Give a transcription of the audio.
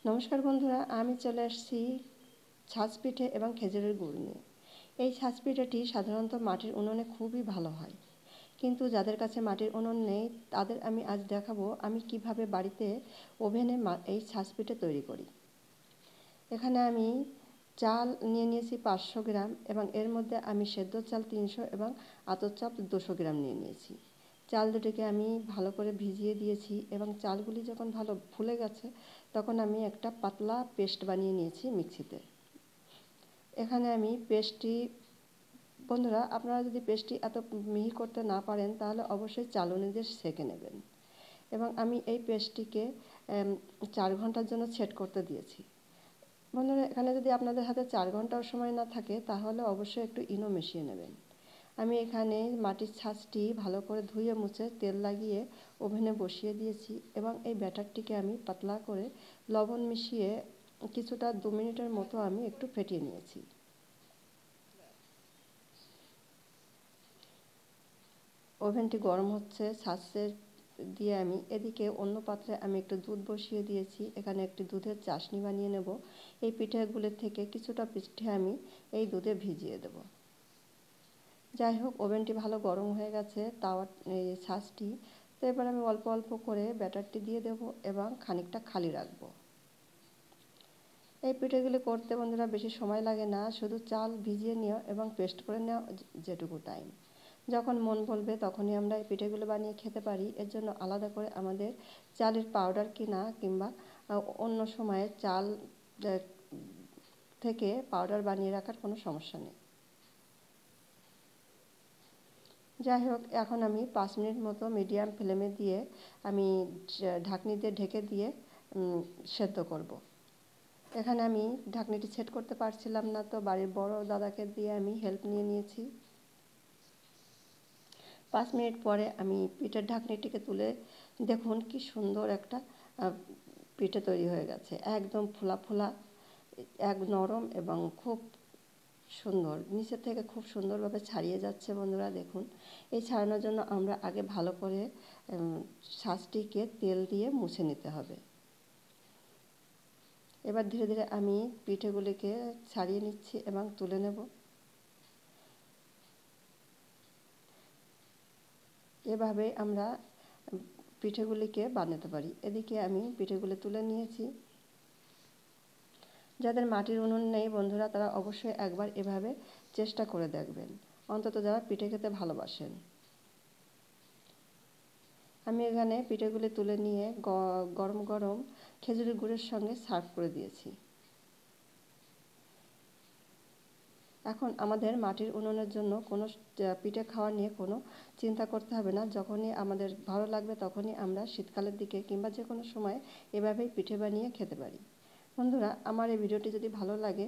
নমস্কার বন্ধুরা, আমি চলে আসছি ছাঁচ পিঠে এবং খেজুরের গুড় নিয়ে। এই ছাঁচ পিঠেটি সাধারণত মাটির উনুনে খুবই ভালো হয়, কিন্তু যাদের কাছে মাটির উনুন নেই তাদের আমি আজ দেখাবো আমি কিভাবে বাড়িতে ওভেনে এই ছাঁচ পিঠে তৈরি করি। এখানে আমি চাল নিয়েছি 500 গ্রাম এবং এর মধ্যে আমি সেদ্ধ চাল 300 এবং আতপ চাল 200 গ্রাম নিয়েছি। চাল দুটিকে আমি ভালো করে ভিজিয়ে দিয়েছি এবং চালগুলি যখন ভালো ফুলে গেছে তখন আমি একটা পাতলা পেস্ট বানিয়ে নিয়েছি মিক্সিতে। এখানে আমি পেস্টটি, বন্ধুরা আপনারা যদি পেস্টটি এত মিহি করতে না পারেন তাহলে অবশ্যই চালনি দিয়ে সেঁকে নেবেন। এবং আমি এই পেস্টটিকে 4 ঘন্টার জন্য সেট করতে দিয়েছি। বন্ধুরা, এখানে যদি আপনাদের হাতে 4 ঘন্টাও সময় না থাকে তাহলে অবশ্যই একটু ইনো মিশিয়ে নেবেন। আমি এখানে মাটির ছাঁচটি ভালো করে ধুয়ে মুছে তেল লাগিয়ে ওভেনে বসিয়ে দিয়েছি এবং এই ব্যাটারটিকে আমি পাতলা করে লবণ মিশিয়ে কিছুটা 2 মিনিটের মতো আমি একটু ফেটিয়ে নিয়েছি। ওভেনটি গরম হচ্ছে, ছাঁচের দিয়ে আমি এদিকে অন্য পাত্রে আমি একটু দুধ বসিয়ে দিয়েছি। এখানে একটি দুধের চাশনি বানিয়ে নেব। এই পিঠেগুলির থেকে কিছুটা পিঠে আমি এই দুধে ভিজিয়ে দেব। যাই হোক, ওভেনটি ভালো গরম হয়ে গেছে, এই ছাঁচটি তো এবার আমি অল্প অল্প করে ব্যাটারটি দিয়ে দেব এবং খানিকটা খালি রাখবো। এই পিঠেগুলি করতে বন্ধুরা বেশি সময় লাগে না, শুধু চাল ভিজিয়ে নেওয়া এবং পেস্ট করে নেওয়া যেটুকু টাইম। যখন মন বলবে তখনই আমরা এই পিঠেগুলো বানিয়ে খেতে পারি। এর জন্য আলাদা করে আমাদের চালের পাউডার কিনা কিংবা অন্য সময়ে চাল থেকে পাউডার বানিয়ে রাখার কোনো সমস্যা নেই। যাই হোক, এখন আমি 5 মিনিট মতো মিডিয়াম ফ্লেমে দিয়ে আমি ঢাকনি দিয়ে ঢেকে দিয়ে সেদ্ধ করব। এখানে আমি ঢাকনিটি সেট করতে পারছিলাম না, তো বাড়ির বড় দাদাকে দিয়ে আমি হেল্প নিয়ে নিয়েছি। 5 মিনিট পরে আমি পিঠের ঢাকনিটিকে তুলে দেখুন কি সুন্দর একটা পিঠে তৈরি হয়ে গেছে। একদম ফোলা ফোলা, এক নরম এবং খুব সুন্দর, নিচের থেকে খুব সুন্দরভাবে ছাড়িয়ে যাচ্ছে। বন্ধুরা দেখুন, এই ছাড়ানোর জন্য আমরা আগে ভালো করে ছাঁচটিকে তেল দিয়ে মুছে নিতে হবে। এবার ধীরে ধীরে আমি পিঠেগুলিকে ছাড়িয়ে নিচ্ছি এবং তুলে নেব। এভাবে আমরা পিঠেগুলিকে বানাতে পারি। এদিকে আমি পিঠেগুলি তুলে নিয়েছি। যাদের মাটির উনুন নেই বন্ধুরা, তারা অবশ্যই একবার এভাবে চেষ্টা করে দেখবেন, অন্তত যারা পিঠে খেতে ভালোবাসেন। আমি এখানে পিঠেগুলি তুলে নিয়ে গরম গরম খেজুরের গুড়ের সঙ্গে সার্ভ করে দিয়েছি। এখন আমাদের মাটির উনুনের জন্য কোনো পিঠে খাওয়া নিয়ে কোনো চিন্তা করতে হবে না। যখনই আমাদের ভালো লাগবে তখনই আমরা শীতকালের দিকে কিংবা যে কোনো সময় এভাবেই পিঠে বানিয়ে খেতে পারি। বন্ধুরা, আমার এই ভিডিওটি যদি ভালো লাগে